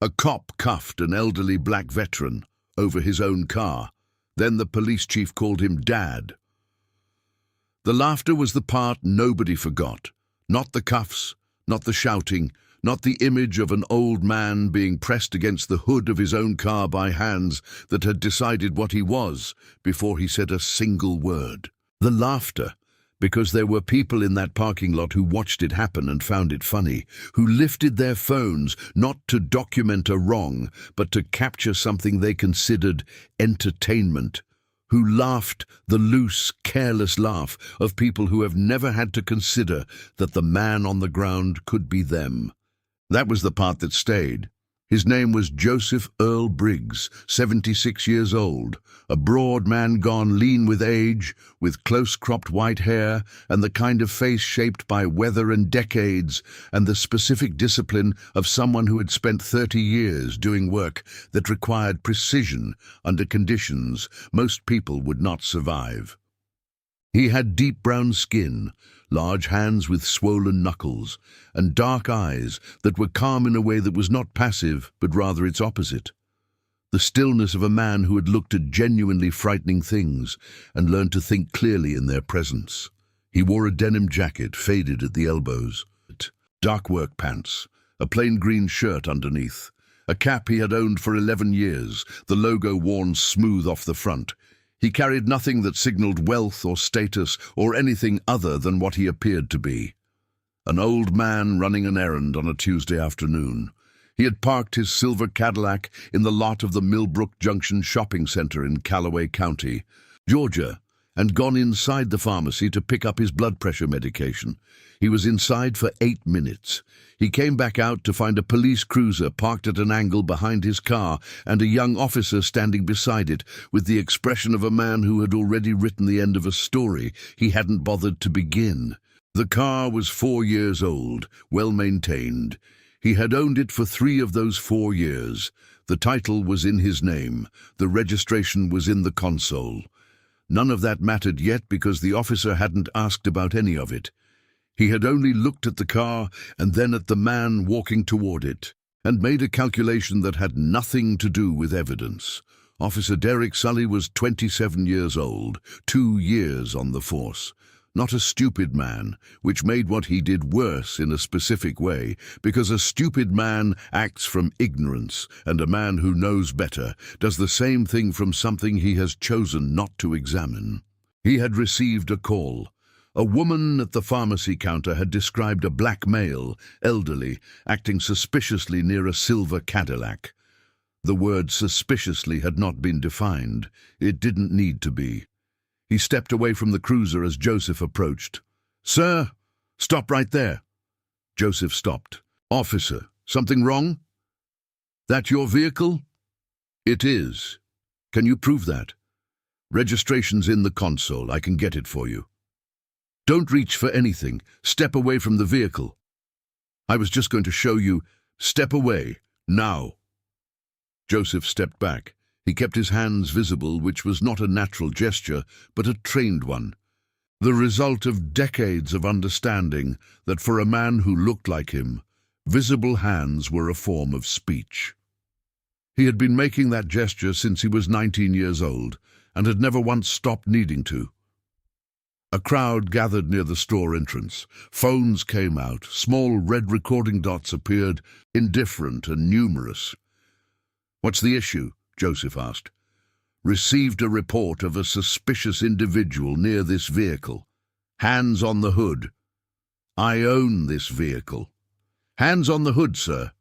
A cop cuffed an elderly black veteran over his own car. Then the police chief called him Dad. The laughter was the part nobody forgot. Not the cuffs, not the shouting, not the image of an old man being pressed against the hood of his own car by hands that had decided what he was before he said a single word. The laughter, because there were people in that parking lot who watched it happen and found it funny, who lifted their phones not to document a wrong, but to capture something they considered entertainment, who laughed the loose, careless laugh of people who have never had to consider that the man on the ground could be them. That was the part that stayed. His name was Joseph Earl Briggs, 76 years old, a broad man gone lean with age, with close-cropped white hair and the kind of face shaped by weather and decades and the specific discipline of someone who had spent 30 years doing work that required precision under conditions most people would not survive. He had deep brown skin, large hands with swollen knuckles, and dark eyes that were calm in a way that was not passive, but rather its opposite. The stillness of a man who had looked at genuinely frightening things and learned to think clearly in their presence. He wore a denim jacket, faded at the elbows, dark work pants, a plain green shirt underneath, a cap he had owned for 11 years, the logo worn smooth off the front. He carried nothing that signaled wealth or status or anything other than what he appeared to be. An old man running an errand on a Tuesday afternoon. He had parked his silver Cadillac in the lot of the Millbrook Junction Shopping Center in Callaway County, Georgia, and gone inside the pharmacy to pick up his blood pressure medication. He was inside for 8 minutes. He came back out to find a police cruiser parked at an angle behind his car and a young officer standing beside it with the expression of a man who had already written the end of a story he hadn't bothered to begin. The car was 4 years old, well maintained. He had owned it for 3 of those 4 years. The title was in his name. The registration was in the console. None of that mattered yet because the officer hadn't asked about any of it. He had only looked at the car and then at the man walking toward it, and made a calculation that had nothing to do with evidence. Officer Derek Sully was 27 years old, 2 years on the force. Not a stupid man, which made what he did worse in a specific way, because a stupid man acts from ignorance, and a man who knows better does the same thing from something he has chosen not to examine. He had received a call. A woman at the pharmacy counter had described a black male, elderly, acting suspiciously near a silver Cadillac. The word suspiciously had not been defined. It didn't need to be. He stepped away from the cruiser as Joseph approached. "Sir, stop right there." Joseph stopped. "Officer, something wrong?" "That your vehicle?" "It is. Can you prove that?" "Registration's in the console. I can get it for you." "Don't reach for anything. Step away from the vehicle." "I was just going to show you. Step away, now." Joseph stepped back. He kept his hands visible, which was not a natural gesture, but a trained one. The result of decades of understanding that for a man who looked like him, visible hands were a form of speech. He had been making that gesture since he was 19 years old, and had never once stopped needing to. A crowd gathered near the store entrance. Phones came out. Small red recording dots appeared, indifferent and numerous. "What's the issue?" Joseph asked. "Received a report of a suspicious individual near this vehicle. Hands on the hood. I own this vehicle." "Hands on the hood, sir."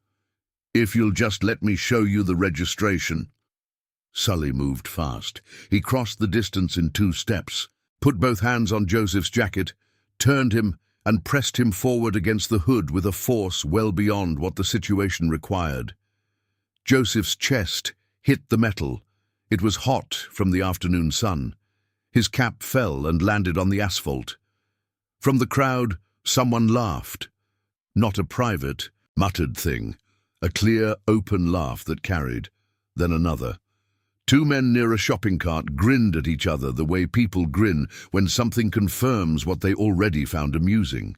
"If you'll just let me show you the registration." Sully moved fast. He crossed the distance in 2 steps, put both hands on Joseph's jacket, turned him, and pressed him forward against the hood with a force well beyond what the situation required. Joseph's chest hit the metal. It was hot from the afternoon sun. His cap fell and landed on the asphalt. From the crowd, someone laughed. Not a private, muttered thing. A clear, open laugh that carried. Then another. 2 men near a shopping cart grinned at each other the way people grin when something confirms what they already found amusing.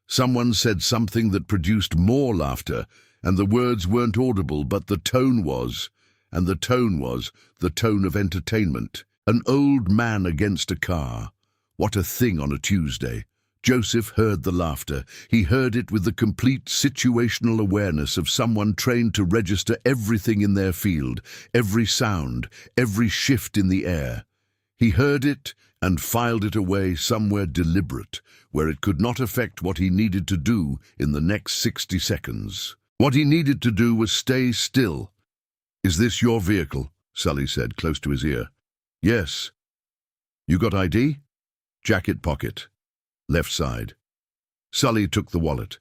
Someone said something that produced more laughter, and the words weren't audible, but the tone was, and the tone was the tone of entertainment. An old man against a car. What a thing on a Tuesday. Joseph heard the laughter. He heard it with the complete situational awareness of someone trained to register everything in their field, every sound, every shift in the air. He heard it and filed it away somewhere deliberate, where it could not affect what he needed to do in the next 60 seconds. What he needed to do was stay still. "Is this your vehicle?" Sully said, close to his ear. "Yes." "You got ID?" "Jacket pocket. Left side." Sully took the wallet.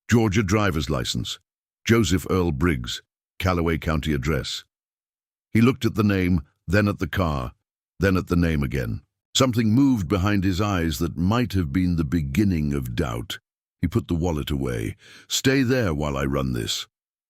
"Georgia driver's license. Joseph Earl Briggs, Callaway County address." He looked at the name, then at the car, then at the name again. Something moved behind his eyes that might have been the beginning of doubt. He put the wallet away. "Stay there while I run this."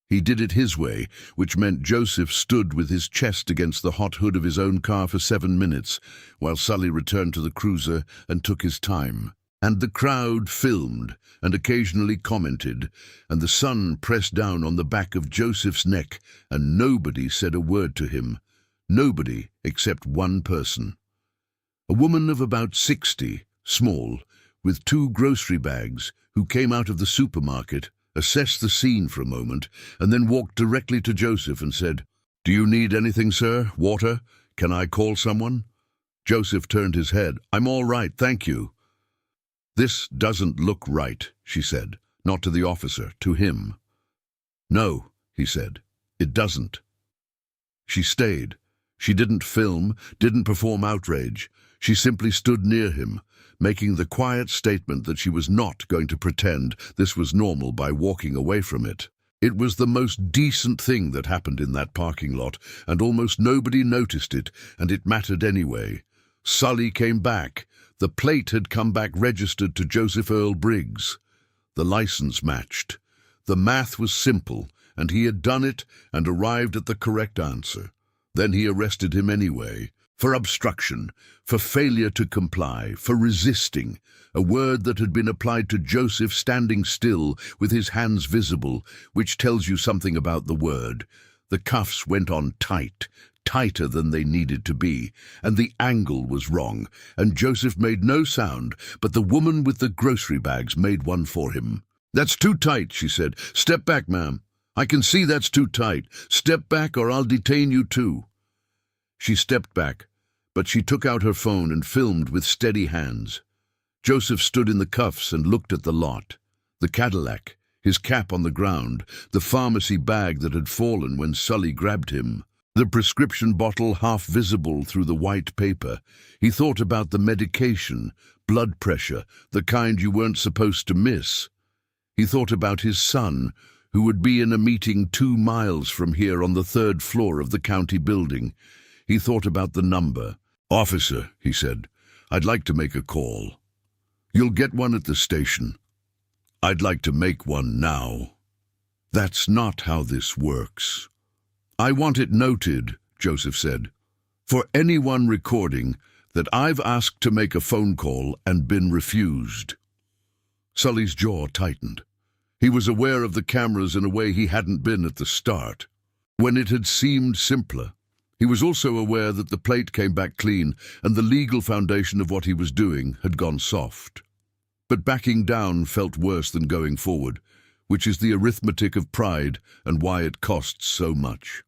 He did it his way, which meant Joseph stood with his chest against the hot hood of his own car for 7 minutes, while Sully returned to the cruiser and took his time. And the crowd filmed and occasionally commented, and the sun pressed down on the back of Joseph's neck, and nobody said a word to him. Nobody except one person. A woman of about 60, small, with 2 grocery bags, who came out of the supermarket, assessed the scene for a moment, and then walked directly to Joseph and said, "Do you need anything, sir? Water? Can I call someone?" Joseph turned his head. "I'm all right, thank you." "This doesn't look right," she said, not to the officer, to him. "No," he said, "it doesn't." She stayed. She didn't film, didn't perform outrage. She simply stood near him, making the quiet statement that she was not going to pretend this was normal by walking away from it. It was the most decent thing that happened in that parking lot, and almost nobody noticed it, and it mattered anyway. Sully came back. The plate had come back registered to Joseph Earl Briggs. The license matched. The math was simple, and he had done it and arrived at the correct answer. Then he arrested him anyway, for obstruction, for failure to comply, for resisting, a word that had been applied to Joseph standing still with his hands visible, which tells you something about the word. The cuffs went on tight, tighter than they needed to be, and the angle was wrong, and Joseph made no sound, but the woman with the grocery bags made one for him. "That's too tight," she said. "Step back, ma'am. I can see that's too tight. Step back or I'll detain you too." She stepped back, but she took out her phone and filmed with steady hands. Joseph stood in the cuffs and looked at the lot. The Cadillac, his cap on the ground, the pharmacy bag that had fallen when Sully grabbed him, the prescription bottle half visible through the white paper. He thought about the medication, blood pressure, the kind you weren't supposed to miss. He thought about his son, who would be in a meeting 2 miles from here on the 3rd floor of the county building. He thought about the number. "Officer," he said, "I'd like to make a call." "You'll get one at the station." "I'd like to make one now." "That's not how this works." "I want it noted," Joseph said, "for anyone recording, that I've asked to make a phone call and been refused." Sully's jaw tightened. He was aware of the cameras in a way he hadn't been at the start, when it had seemed simpler. He was also aware that the plate came back clean and the legal foundation of what he was doing had gone soft. But backing down felt worse than going forward, which is the arithmetic of pride and why it costs so much.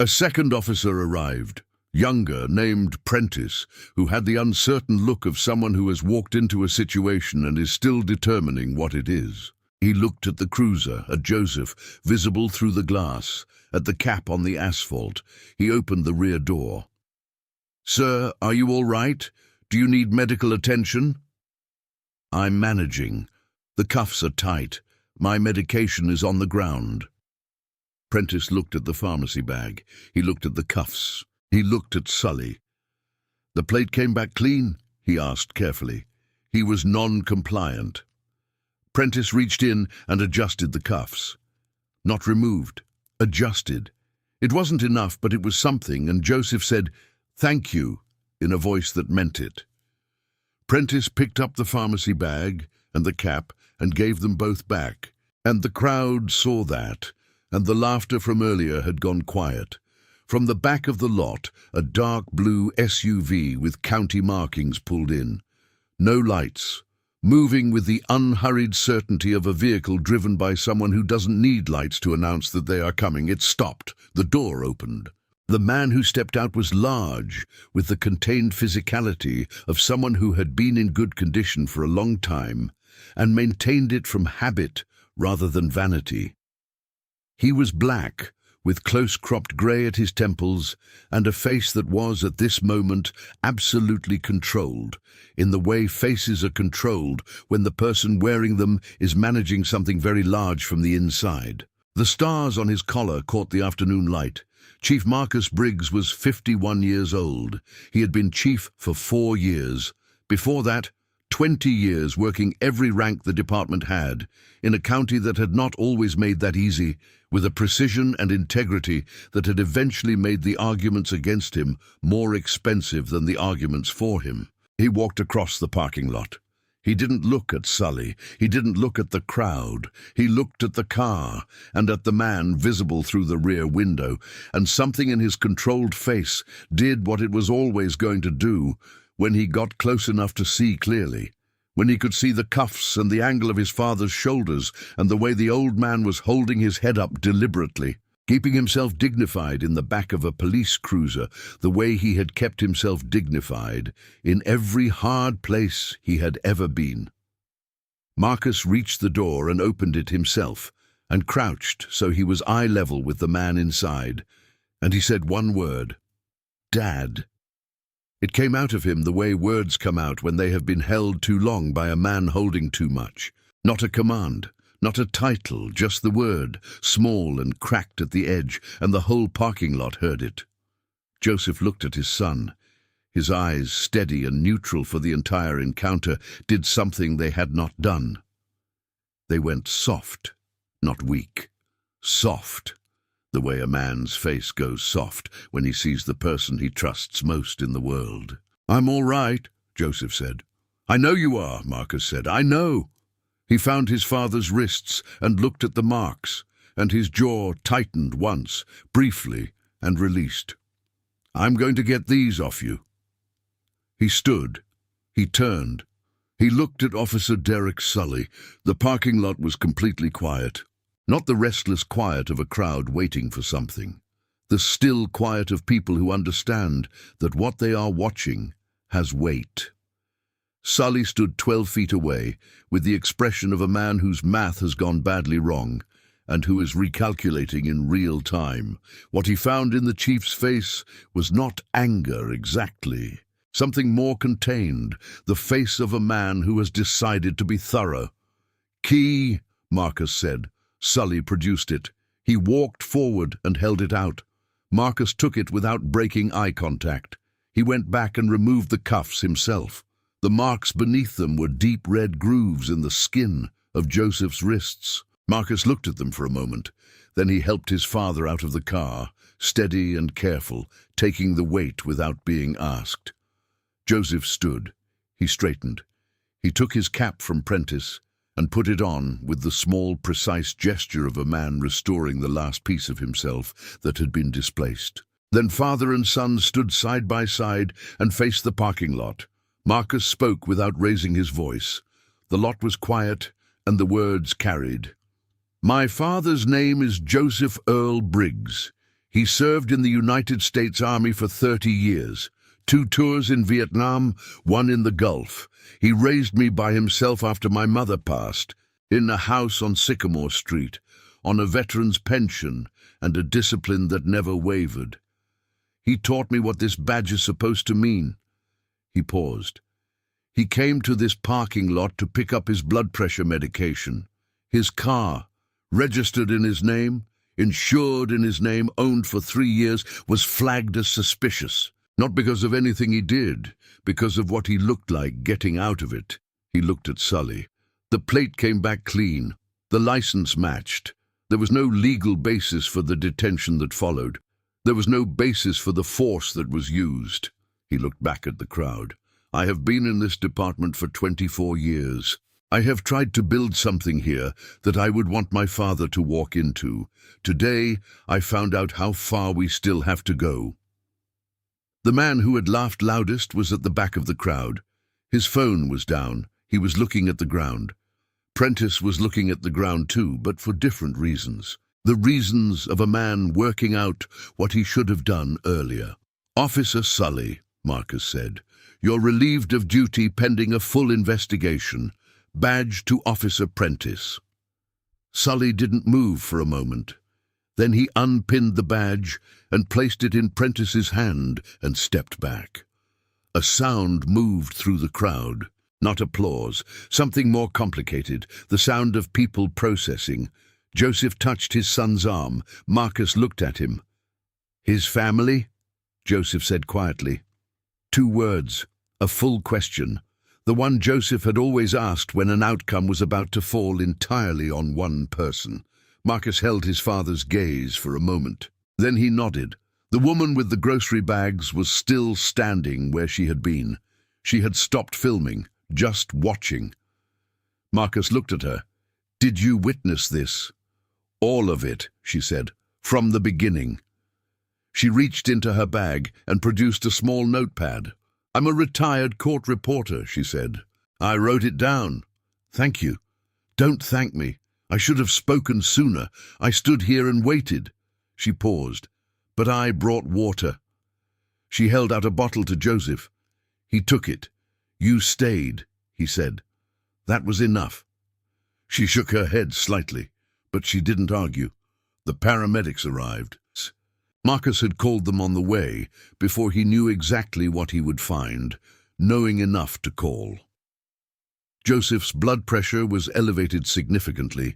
A second officer arrived, younger, named Prentice, who had the uncertain look of someone who has walked into a situation and is still determining what it is. He looked at the cruiser, at Joseph, visible through the glass, at the cap on the asphalt. He opened the rear door. "Sir, are you all right? Do you need medical attention?" "I'm managing. The cuffs are tight. My medication is on the ground." Prentice looked at the pharmacy bag. He looked at the cuffs. He looked at Sully. "The plate came back clean?" he asked carefully. He was non-compliant. Prentice reached in and adjusted the cuffs. Not removed. Adjusted. It wasn't enough, but it was something, and Joseph said, "Thank you," in a voice that meant it. Prentice picked up the pharmacy bag and the cap and gave them both back. And the crowd saw that, and the laughter from earlier had gone quiet. From the back of the lot, a dark blue SUV with county markings pulled in. No lights, moving with the unhurried certainty of a vehicle driven by someone who doesn't need lights to announce that they are coming. It stopped. The door opened. The man who stepped out was large, with the contained physicality of someone who had been in good condition for a long time and maintained it from habit rather than vanity. He was black, with close-cropped grey at his temples and a face that was, at this moment, absolutely controlled, in the way faces are controlled when the person wearing them is managing something very large from the inside. The stars on his collar caught the afternoon light. Chief Marcus Briggs was 51 years old. He had been chief for 4 years. Before that, 20 years working every rank the department had, in a county that had not always made that easy, with a precision and integrity that had eventually made the arguments against him more expensive than the arguments for him. He walked across the parking lot. He didn't look at Sully. He didn't look at the crowd. He looked at the car and at the man visible through the rear window, and something in his controlled face did what it was always going to do when he got close enough to see clearly. When he could see the cuffs and the angle of his father's shoulders and the way the old man was holding his head up deliberately, keeping himself dignified in the back of a police cruiser, the way he had kept himself dignified in every hard place he had ever been. Marcus reached the door and opened it himself, and crouched so he was eye level with the man inside, and he said one word, "Dad." It came out of him the way words come out when they have been held too long by a man holding too much. Not a command, not a title, just the word, small and cracked at the edge, and the whole parking lot heard it. Joseph looked at his son. His eyes, steady and neutral for the entire encounter, did something they had not done. They went soft, not weak. Soft. The way a man's face goes soft when he sees the person he trusts most in the world. "I'm all right," Joseph said. "I know you are," Marcus said. "I know." He found his father's wrists and looked at the marks, and his jaw tightened once, briefly, and released. "I'm going to get these off you." He stood. He turned. He looked at Officer Derek Sully. The parking lot was completely quiet. Not the restless quiet of a crowd waiting for something. The still quiet of people who understand that what they are watching has weight. Sully stood 12 feet away, with the expression of a man whose math has gone badly wrong, and who is recalculating in real time. What he found in the chief's face was not anger exactly. Something more contained, the face of a man who has decided to be thorough. "Key," Marcus said. Sully produced it. He walked forward and held it out. Marcus took it without breaking eye contact. He went back and removed the cuffs himself. The marks beneath them were deep red grooves in the skin of Joseph's wrists. Marcus looked at them for a moment. Then he helped his father out of the car, steady and careful, taking the weight without being asked. Joseph stood. He straightened. He took his cap from Prentice and put it on with the small, precise gesture of a man restoring the last piece of himself that had been displaced. Then father and son stood side by side and faced the parking lot. Marcus spoke without raising his voice. The lot was quiet, and the words carried. "My father's name is Joseph Earl Briggs. He served in the United States Army for 30 years. 2 tours in Vietnam, 1 in the Gulf. He raised me by himself after my mother passed, in a house on Sycamore Street, on a veteran's pension and a discipline that never wavered. He taught me what this badge is supposed to mean." He paused. He came to this parking lot to pick up his blood pressure medication. His car, registered in his name, insured in his name, owned for 3 years, was flagged as suspicious. Not because of anything he did, because of what he looked like getting out of it. He looked at Sully. The plate came back clean. The license matched. There was no legal basis for the detention that followed. There was no basis for the force that was used. He looked back at the crowd. "I have been in this department for 24 years. I have tried to build something here that I would want my father to walk into. Today, I found out how far we still have to go." The man who had laughed loudest was at the back of the crowd. His phone was down. He was looking at the ground. Prentice was looking at the ground too, but for different reasons. The reasons of a man working out what he should have done earlier. "Officer Sully," Marcus said, "you're relieved of duty pending a full investigation. Badge to Officer Prentice." Sully didn't move for a moment. Then he unpinned the badge and placed it in Prentice's hand and stepped back. A sound moved through the crowd. Not applause, something more complicated, the sound of people processing. Joseph touched his son's arm. Marcus looked at him. "His family?" Joseph said quietly. 2 words, a full question. The one Joseph had always asked when an outcome was about to fall entirely on one person. Marcus held his father's gaze for a moment. Then he nodded. The woman with the grocery bags was still standing where she had been. She had stopped filming, just watching. Marcus looked at her. "Did you witness this?" "All of it," she said, "from the beginning." She reached into her bag and produced a small notepad. "I'm a retired court reporter," she said. "I wrote it down." "Thank you." "Don't thank me. I should have spoken sooner. I stood here and waited." She paused. "But I brought water." She held out a bottle to Joseph. He took it. "You stayed," he said. That was enough. She shook her head slightly, but she didn't argue. The paramedics arrived. Marcus had called them on the way before he knew exactly what he would find, knowing enough to call. Joseph's blood pressure was elevated significantly.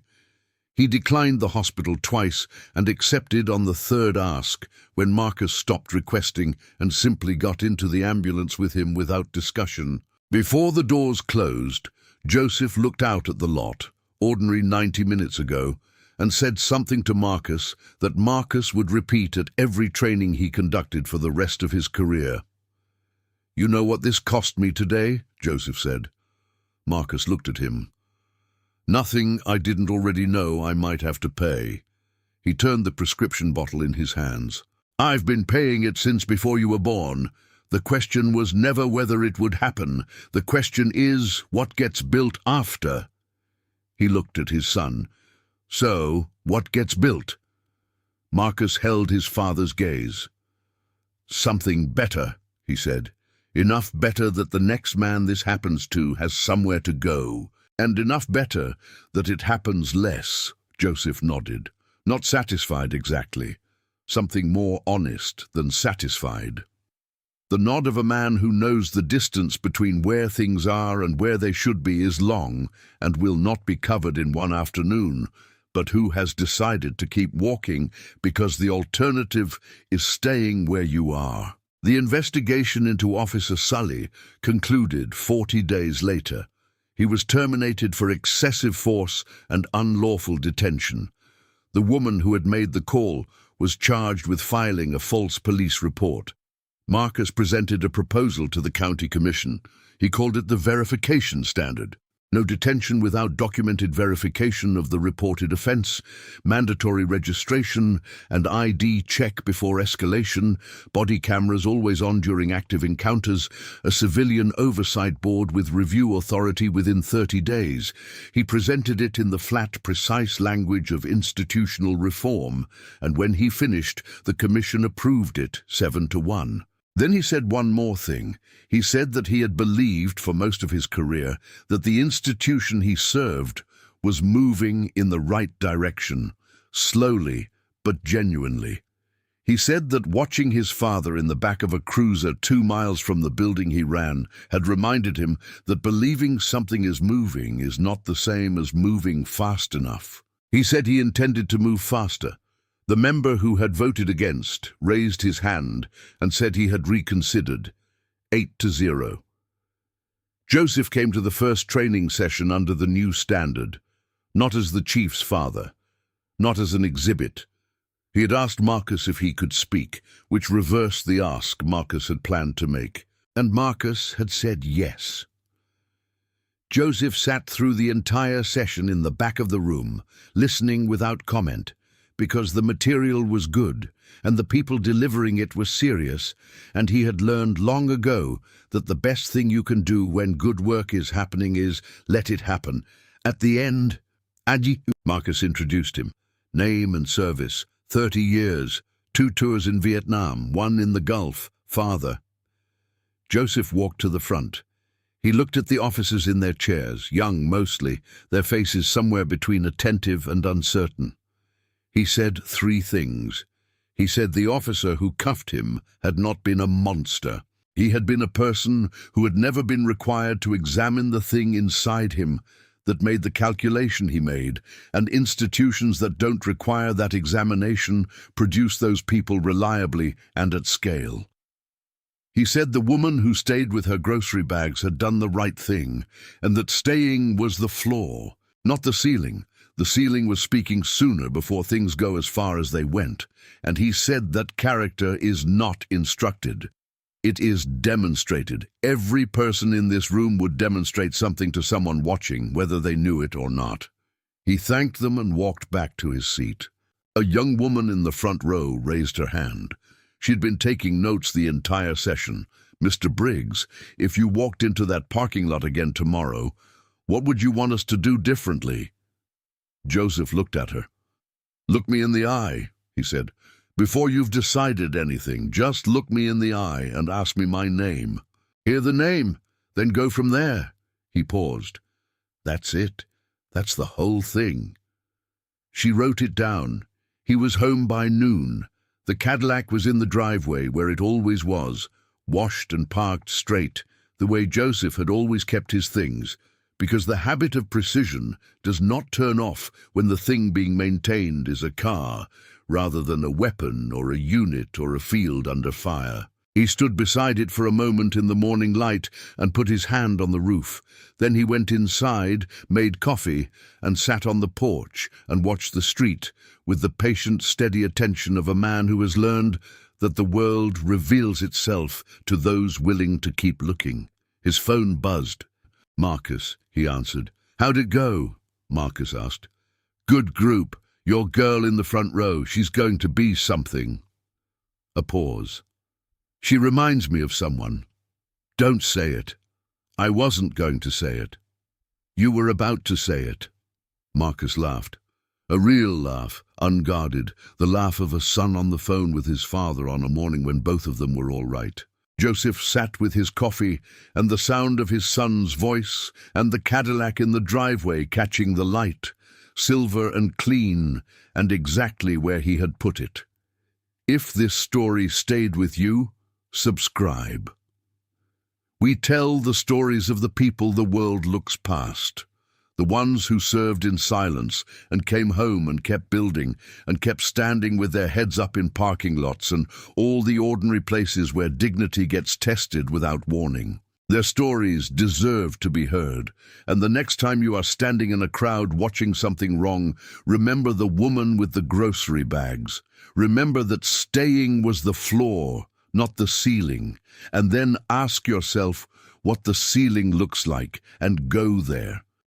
He declined the hospital twice and accepted on the 3rd ask when Marcus stopped requesting and simply got into the ambulance with him without discussion. Before the doors closed, Joseph looked out at the lot, ordinary 90 minutes ago, and said something to Marcus that Marcus would repeat at every training he conducted for the rest of his career. "You know what this cost me today?" Joseph said. Marcus looked at him. "Nothing I didn't already know I might have to pay." He turned the prescription bottle in his hands. "I've been paying it since before you were born. The question was never whether it would happen. The question is what gets built after." He looked at his son. "So, what gets built?" Marcus held his father's gaze. "Something better," he said. "Enough better that the next man this happens to has somewhere to go. And enough better that it happens less." Joseph nodded. Not satisfied exactly. Something more honest than satisfied. The nod of a man who knows the distance between where things are and where they should be is long and will not be covered in one afternoon, but who has decided to keep walking because the alternative is staying where you are. The investigation into Officer Sully concluded 40 days later. He was terminated for excessive force and unlawful detention. The woman who had made the call was charged with filing a false police report. Marcus presented a proposal to the county commission. He called it the verification standard. No detention without documented verification of the reported offense, mandatory registration and ID check before escalation, body cameras always on during active encounters, a civilian oversight board with review authority within 30 days. He presented it in the flat, precise language of institutional reform, and when he finished, the commission approved it 7-1. Then he said one more thing. He said that he had believed for most of his career that the institution he served was moving in the right direction, slowly but genuinely. He said that watching his father in the back of a cruiser 2 miles from the building he ran had reminded him that believing something is moving is not the same as moving fast enough. He said he intended to move faster. The member who had voted against raised his hand and said he had reconsidered. 8-0. Joseph came to the first training session under the new standard, not as the chief's father, not as an exhibit. He had asked Marcus if he could speak, which reversed the ask Marcus had planned to make, and Marcus had said yes. Joseph sat through the entire session in the back of the room, listening without comment, because the material was good and the people delivering it were serious, and he had learned long ago that the best thing you can do when good work is happening is let it happen. At the end, Marcus introduced him. Name and service, 30 years, 2 tours in Vietnam, 1 in the Gulf, father. Joseph walked to the front. He looked at the officers in their chairs, young mostly, their faces somewhere between attentive and uncertain. He said 3 things. He said the officer who cuffed him had not been a monster. He had been a person who had never been required to examine the thing inside him that made the calculation he made, and institutions that don't require that examination produce those people reliably and at scale. He said the woman who stayed with her grocery bags had done the right thing, and that staying was the floor, not the ceiling. The ceiling was speaking sooner before things go as far as they went, and he said that character is not instructed. It is demonstrated. Every person in this room would demonstrate something to someone watching, whether they knew it or not. He thanked them and walked back to his seat. A young woman in the front row raised her hand. She'd been taking notes the entire session. "Mr. Briggs, if you walked into that parking lot again tomorrow, what would you want us to do differently?" Joseph looked at her. "Look me in the eye," he said. "Before you've decided anything, just look me in the eye and ask me my name. Hear the name, then go from there." He paused. "That's it. That's the whole thing." She wrote it down. He was home by noon. The Cadillac was in the driveway where it always was, washed and parked straight, the way Joseph had always kept his things, because the habit of precision does not turn off when the thing being maintained is a car, rather than a weapon or a unit or a field under fire. He stood beside it for a moment in the morning light and put his hand on the roof. Then he went inside, made coffee, and sat on the porch and watched the street with the patient, steady attention of a man who has learned that the world reveals itself to those willing to keep looking. His phone buzzed. "Marcus," he answered. "How'd it go?" Marcus asked. "Good group. Your girl in the front row. She's going to be something." A pause. "She reminds me of someone." "Don't say it." "I wasn't going to say it." "You were about to say it." Marcus laughed. A real laugh, unguarded, the laugh of a son on the phone with his father on a morning when both of them were all right. Joseph sat with his coffee and the sound of his son's voice and the Cadillac in the driveway catching the light, silver and clean, and exactly where he had put it. If this story stayed with you, subscribe. We tell the stories of the people the world looks past, the ones who served in silence and came home and kept building and kept standing with their heads up in parking lots and all the ordinary places where dignity gets tested without warning. Their stories deserve to be heard, and the next time you are standing in a crowd watching something wrong, remember the woman with the grocery bags. Remember that staying was the floor, not the ceiling, and then ask yourself what the ceiling looks like and go there.